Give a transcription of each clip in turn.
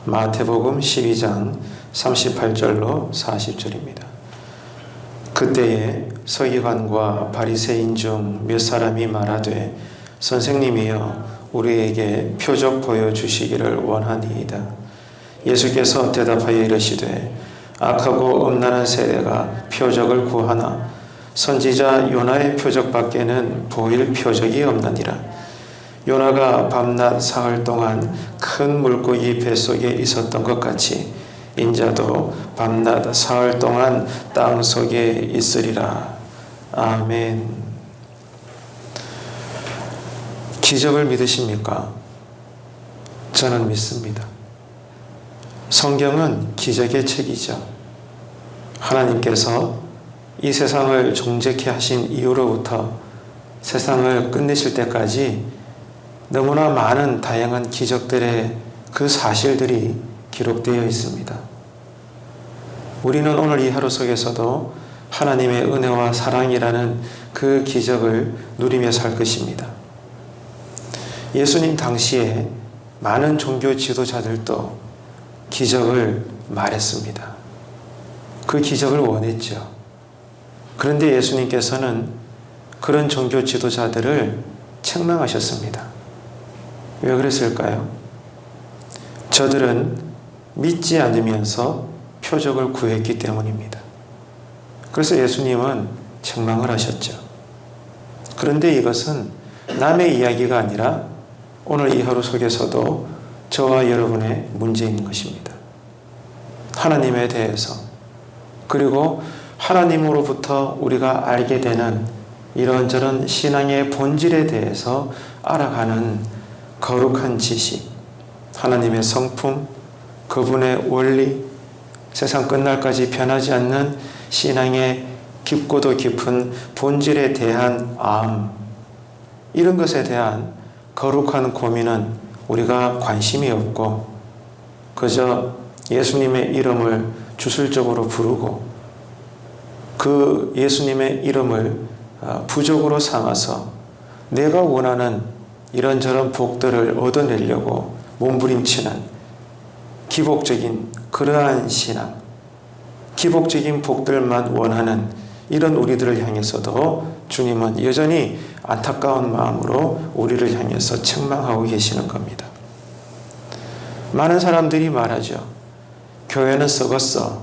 마태복음 12장 38절로 40절입니다. 그때에 서기관과 바리새인 중 몇 사람이 말하되 선생님이여 우리에게 표적 보여주시기를 원하니이다. 예수께서 대답하여 이르시되 악하고 음란한 세대가 표적을 구하나 선지자 요나의 표적밖에는 보일 표적이 없느니라. 요나가 밤낮 사흘 동안 큰 물고기 뱃속에 있었던 것 같이 인자도 밤낮 사흘 동안 땅속에 있으리라. 아멘. 기적을 믿으십니까? 저는 믿습니다. 성경은 기적의 책이죠. 하나님께서 이 세상을 정죄케 하신 이후로부터 세상을 끝내실 때까지 너무나 많은 다양한 기적들의 그 사실들이 기록되어 있습니다. 우리는 오늘 이 하루 속에서도 하나님의 은혜와 사랑이라는 그 기적을 누리며 살 것입니다. 예수님 당시에 많은 종교 지도자들도 기적을 말했습니다. 그 기적을 원했죠. 그런데 예수님께서는 그런 종교 지도자들을 책망하셨습니다. 왜 그랬을까요? 저들은 믿지 않으면서 표적을 구했기 때문입니다. 그래서 예수님은 책망을 하셨죠. 그런데 이것은 남의 이야기가 아니라 오늘 이 하루 속에서도 저와 여러분의 문제인 것입니다. 하나님에 대해서 그리고 하나님으로부터 우리가 알게 되는 이런저런 신앙의 본질에 대해서 알아가는 거룩한 지식, 하나님의 성품, 그분의 원리, 세상 끝날까지 변하지 않는 신앙의 깊고도 깊은 본질에 대한 암, 이런 것에 대한 거룩한 고민은 우리가 관심이 없고 그저 예수님의 이름을 주술적으로 부르고 그 예수님의 이름을 부족으로 삼아서 내가 원하는 이런저런 복들을 얻어내려고 몸부림치는 기복적인 그러한 신앙, 기복적인 복들만 원하는 이런 우리들을 향해서도 주님은 여전히 안타까운 마음으로 우리를 향해서 책망하고 계시는 겁니다. 많은 사람들이 말하죠. 교회는 썩었어.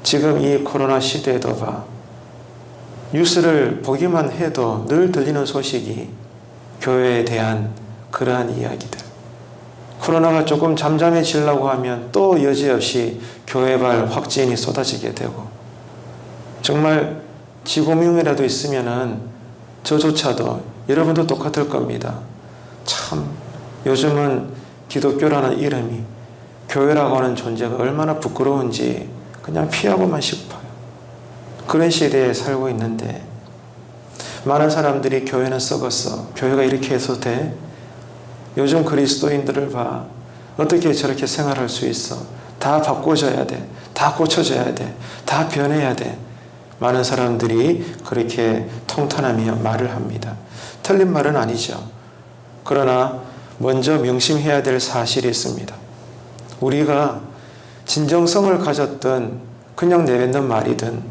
지금 이 코로나 시대에도 봐. 뉴스를 보기만 해도 늘 들리는 소식이 교회에 대한 그러한 이야기들. 코로나가 조금 잠잠해지려고 하면 또 여지없이 교회발 확진이 쏟아지게 되고 정말 지구명이라도 있으면은 저조차도 여러분도 똑같을 겁니다. 참 요즘은 기독교라는 이름이 교회라고 하는 존재가 얼마나 부끄러운지 그냥 피하고만 싶어요. 그런 시대에 살고 있는데 많은 사람들이 교회는 썩었어. 교회가 이렇게 해서 돼? 요즘 그리스도인들을 봐. 어떻게 저렇게 생활할 수 있어? 다 바꿔줘야 돼. 다 고쳐져야 돼. 다 변해야 돼. 많은 사람들이 그렇게 통탄하며 말을 합니다. 틀린 말은 아니죠. 그러나 먼저 명심해야 될 사실이 있습니다. 우리가 진정성을 가졌든 그냥 내뱉는 말이든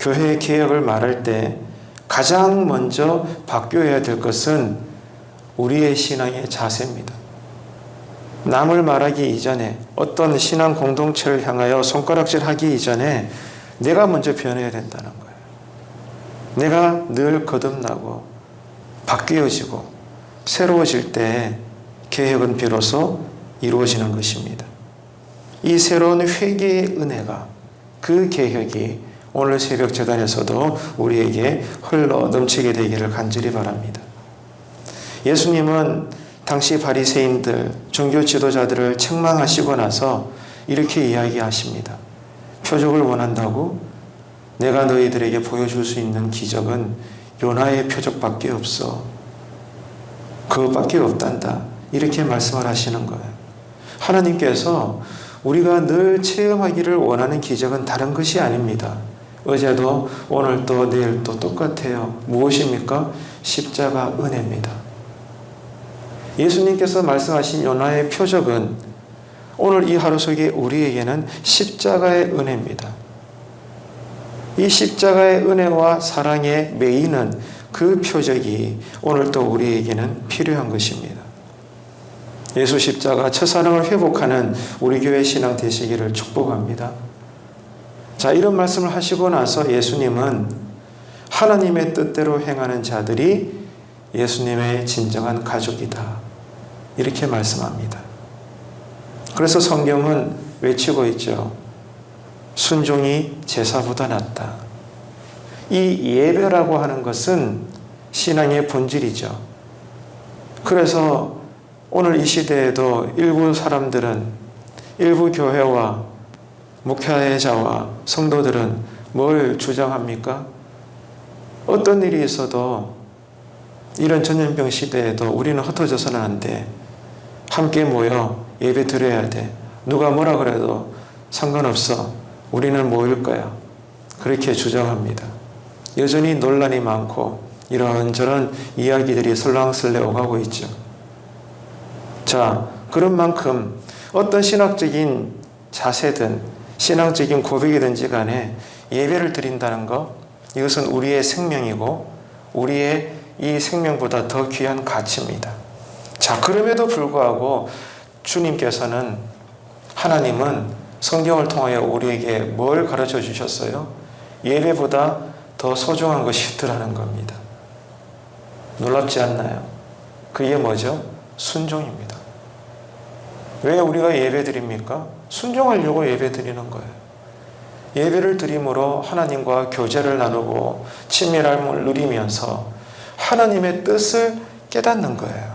교회의 개혁을 말할 때 가장 먼저 바뀌어야 될 것은 우리의 신앙의 자세입니다. 남을 말하기 이전에 어떤 신앙 공동체를 향하여 손가락질하기 이전에 내가 먼저 변해야 된다는 거예요. 내가 늘 거듭나고 바뀌어지고 새로워질 때 개혁은 비로소 이루어지는 것입니다. 이 새로운 회개의 은혜가 그 개혁이 오늘 새벽 제단에서도 우리에게 흘러 넘치게 되기를 간절히 바랍니다. 예수님은 당시 바리새인들, 종교 지도자들을 책망하시고 나서 이렇게 이야기하십니다. 표적을 원한다고? 내가 너희들에게 보여줄 수 있는 기적은 요나의 표적밖에 없어. 그것밖에 없단다. 이렇게 말씀을 하시는 거예요. 하나님께서 우리가 늘 체험하기를 원하는 기적은 다른 것이 아닙니다. 어제도 오늘도 내일도 똑같아요. 무엇입니까? 십자가 은혜입니다. 예수님께서 말씀하신 요나의 표적은 오늘 이 하루 속에 우리에게는 십자가의 은혜입니다. 이 십자가의 은혜와 사랑의 매이는 그 표적이 오늘 또 우리에게는 필요한 것입니다. 예수 십자가 첫사랑을 회복하는 우리 교회 신앙 되시기를 축복합니다. 자, 이런 말씀을 하시고 나서 예수님은 하나님의 뜻대로 행하는 자들이 예수님의 진정한 가족이다, 이렇게 말씀합니다. 그래서 성경은 외치고 있죠. 순종이 제사보다 낫다. 이 예배라고 하는 것은 신앙의 본질이죠. 그래서 오늘 이 시대에도 일부 사람들은, 일부 교회와 목회자와 성도들은 뭘 주장합니까? 어떤 일이 있어도 이런 전염병 시대에도 우리는 흩어져서는 안 돼. 함께 모여 예배 드려야 돼. 누가 뭐라 그래도 상관없어. 우리는 모일 거야. 그렇게 주장합니다. 여전히 논란이 많고 이런저런 이야기들이 설랑설레 오가고 있죠. 자, 그런 만큼 어떤 신학적인 자세든 신앙적인 고백이든지 간에 예배를 드린다는 것, 이것은 우리의 생명이고 우리의 이 생명보다 더 귀한 가치입니다. 자, 그럼에도 불구하고 주님께서는, 하나님은 성경을 통하여 우리에게 뭘 가르쳐 주셨어요? 예배보다 더 소중한 것이 있더라는 겁니다. 놀랍지 않나요? 그게 뭐죠? 순종입니다. 왜 우리가 예배 드립니까? 순종하려고 예배 드리는 거예요. 예배를 드림으로 하나님과 교제를 나누고 친밀함을 누리면서 하나님의 뜻을 깨닫는 거예요.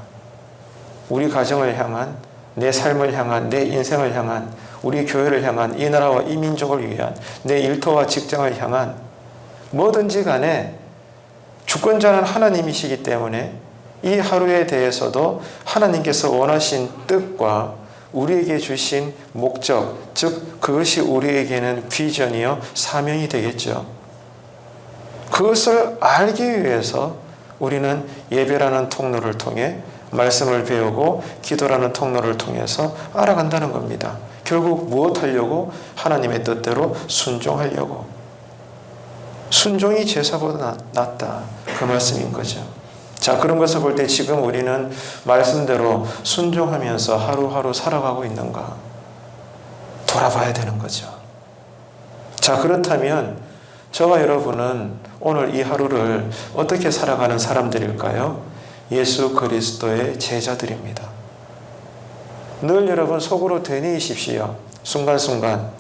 우리 가정을 향한, 내 삶을 향한, 내 인생을 향한, 우리 교회를 향한, 이 나라와 이 민족을 위한, 내 일터와 직장을 향한 뭐든지 간에 주권자는 하나님이시기 때문에 이 하루에 대해서도 하나님께서 원하신 뜻과 우리에게 주신 목적, 즉 그것이 우리에게는 비전이요 사명이 되겠죠. 그것을 알기 위해서 우리는 예배라는 통로를 통해 말씀을 배우고 기도라는 통로를 통해서 알아간다는 겁니다. 결국 무엇 하려고? 하나님의 뜻대로 순종하려고. 순종이 제사보다 낫다, 그 말씀인 거죠. 자, 그런 것을 볼 때 지금 우리는 말씀대로 순종하면서 하루하루 살아가고 있는가 돌아봐야 되는 거죠. 자, 그렇다면 저와 여러분은 오늘 이 하루를 어떻게 살아가는 사람들일까요? 예수 그리스도의 제자들입니다. 늘 여러분 속으로 되뇌이십시오. 순간순간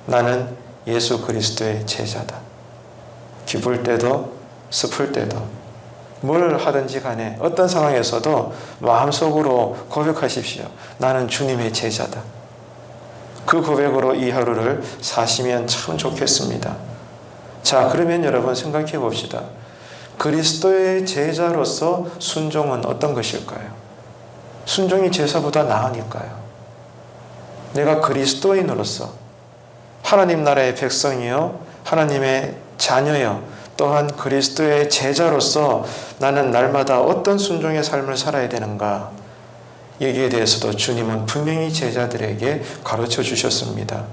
나는 예수 그리스도의 제자다. 기쁠 때도 슬플 때도 뭘 하든지 간에 어떤 상황에서도 마음속으로 고백하십시오. 나는 주님의 제자다. 그 고백으로 이 하루를 사시면 참 좋겠습니다. 자, 그러면 여러분 생각해 봅시다. 그리스도의 제자로서 순종은 어떤 것일까요? 순종이 제사보다 나으니까요. 내가 그리스도인으로서 하나님 나라의 백성이요, 하나님의 자녀요, 또한 그리스도의 제자로서 나는 날마다 어떤 순종의 삶을 살아야 되는가, 여기에 대해서도 주님은 분명히 제자들에게 가르쳐 주셨습니다.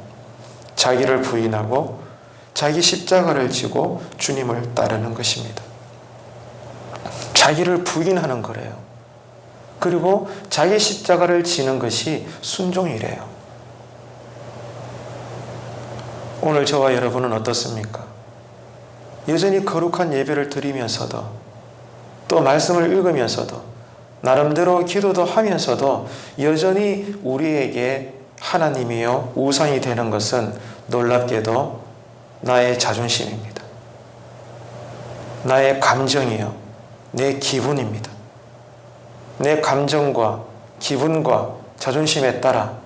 자기를 부인하고 자기 십자가를 지고 주님을 따르는 것입니다. 자기를 부인하는 거래요. 그리고 자기 십자가를 지는 것이 순종이래요. 오늘 저와 여러분은 어떻습니까? 여전히 거룩한 예배를 드리면서도, 또 말씀을 읽으면서도, 나름대로 기도도 하면서도 여전히 우리에게 하나님이요 우상이 되는 것은 놀랍게도 나의 자존심입니다. 나의 감정이요, 내 기분입니다. 내 감정과 기분과 자존심에 따라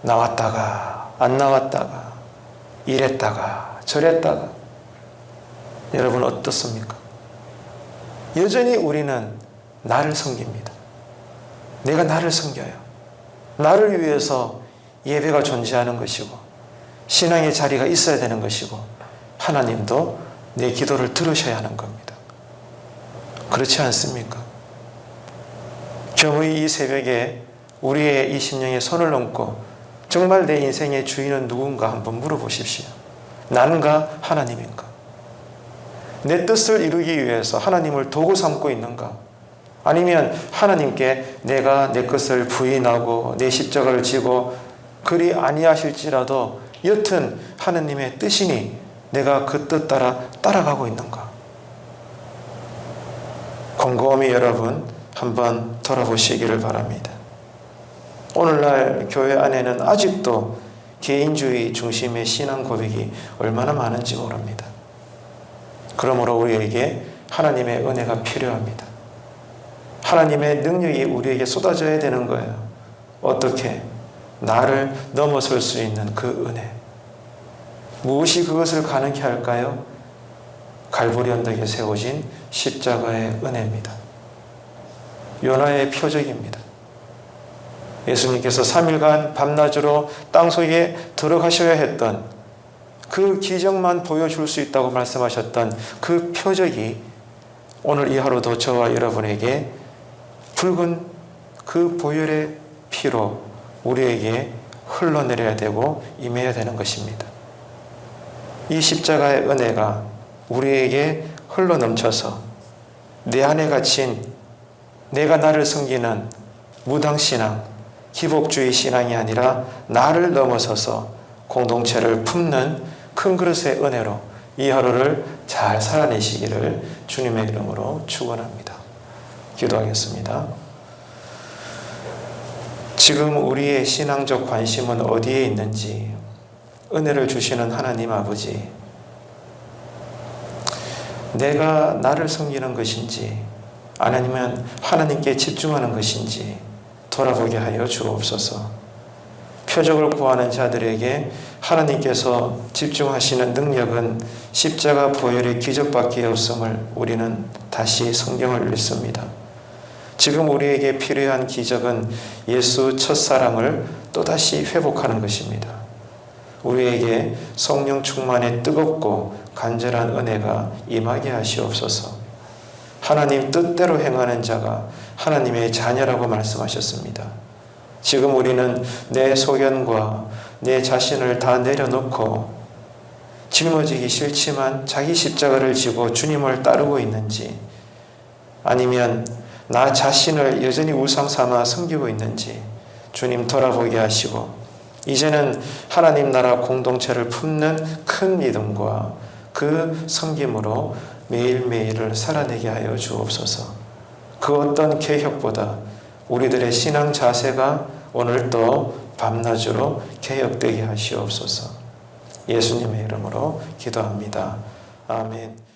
나왔다가 안 나왔다가 이랬다가 저랬다가. 여러분 어떻습니까? 여전히 우리는 나를 섬깁니다. 내가 나를 섬겨요. 나를 위해서 예배가 존재하는 것이고 신앙의 자리가 있어야 되는 것이고 하나님도 내 기도를 들으셔야 하는 겁니다. 그렇지 않습니까? 겸의 이 새벽에 우리의 이 심령에 손을 얹고 정말 내 인생의 주인은 누군가 한번 물어보십시오. 나는가 하나님인가? 내 뜻을 이루기 위해서 하나님을 도구 삼고 있는가? 아니면 하나님께 내가 내 것을 부인하고 내 십자가를 지고 그리 아니하실지라도 여튼 하나님의 뜻이니 내가 그 뜻 따라 따라가고 있는가? 곰곰이 여러분 한번 돌아보시기를 바랍니다. 오늘날 교회 안에는 아직도 개인주의 중심의 신앙 고백이 얼마나 많은지 모릅니다. 그러므로 우리에게 하나님의 은혜가 필요합니다. 하나님의 능력이 우리에게 쏟아져야 되는 거예요. 어떻게? 나를 넘어설 수 있는 그 은혜. 무엇이 그것을 가능케 할까요? 갈보리 언덕에 세워진 십자가의 은혜입니다. 요나의 표적입니다. 예수님께서 3일간 밤낮으로 땅속에 들어가셔야 했던 그 기적만 보여줄 수 있다고 말씀하셨던 그 표적이 오늘 이 하루도 저와 여러분에게 붉은 그 보혈의 피로 우리에게 흘러내려야 되고 임해야 되는 것입니다. 이 십자가의 은혜가 우리에게 흘러넘쳐서 내 안에 갇힌 내가 나를 섬기는 무당신앙, 기복주의 신앙이 아니라 나를 넘어서서 공동체를 품는 큰 그릇의 은혜로 이 하루를 잘 살아내시기를 주님의 이름으로 축원합니다. 기도하겠습니다. 지금 우리의 신앙적 관심은 어디에 있는지 은혜를 주시는 하나님 아버지, 내가 나를 섬기는 것인지 아니면 하나님께 집중하는 것인지 돌아보게 하여 주옵소서. 표적을 구하는 자들에게 하나님께서 집중하시는 능력은 십자가 보혈의 기적밖에 없음을 우리는 다시 성경을 읽습니다. 지금 우리에게 필요한 기적은 예수 첫사랑을 또다시 회복하는 것입니다. 우리에게 성령 충만의 뜨겁고 간절한 은혜가 임하게 하시옵소서. 하나님 뜻대로 행하는 자가 하나님의 자녀라고 말씀하셨습니다. 지금 우리는 내 소견과 내 자신을 다 내려놓고 짊어지기 싫지만 자기 십자가를 지고 주님을 따르고 있는지, 아니면 나 자신을 여전히 우상 삼아 섬기고 있는지 주님 돌아보게 하시고 이제는 하나님 나라 공동체를 품는 큰 믿음과 그 섬김으로 매일매일을 살아내게 하여 주옵소서. 그 어떤 개혁보다 우리들의 신앙 자세가 오늘도 밤낮으로 개혁되게 하시옵소서. 예수님의 이름으로 기도합니다. 아멘.